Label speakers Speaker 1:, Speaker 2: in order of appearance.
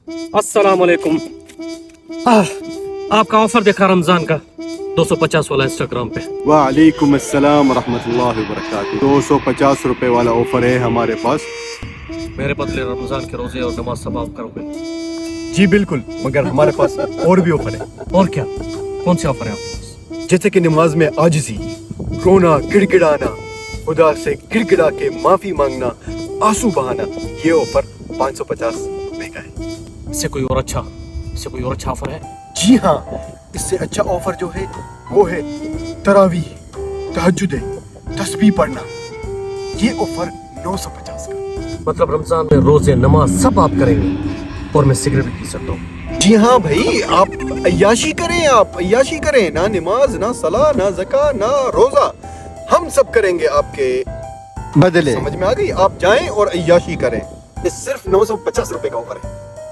Speaker 1: अस्सलाम वालेकुम। आपका ऑफर देखा रमजान का 250 वाला इंस्टाग्राम पे।
Speaker 2: वालेकुम अस्सलाम रहमतुल्लाहि व बरकातुहू। 250 रुपए वाला ऑफर है हमारे पास।
Speaker 1: मेरे बदले रमजान के रोजे और नमाज सब आप करोगे?
Speaker 2: जी बिल्कुल, मगर हमारे पास और भी ऑफर है।
Speaker 1: और क्या? कौन से ऑफर है आपके पास?
Speaker 2: जैसे कि नमाज में आजिज़ी, रोना, गिड़गिड़ाना, खुदा से गिड़गिड़ा के माफी मांगना, आंसू बहाना, ये ऑफर 550 रुपए का है।
Speaker 1: इससे कोई और अच्छा ऑफर है?
Speaker 2: जी हाँ, इससे अच्छा ऑफर जो है वो है तरावीह, तहज्जुद, तस्बीह पढ़ना। ये ऑफर 950 का।
Speaker 1: मतलब रमजान में रोजे नमाज सब आप करेंगे और मैं सिगरेट भी पी सकता हूँ?
Speaker 2: जी हाँ भाई, आप अय्याशी करें, आप अय्याशी करें। ना नमाज, ना सला, ना ज़का, ना रोजा, हम सब करेंगे आपके बदले। समझ में आ गई? आप जाएं और अय्याशी करें। ये सिर्फ 950 रुपए का ऑफर है।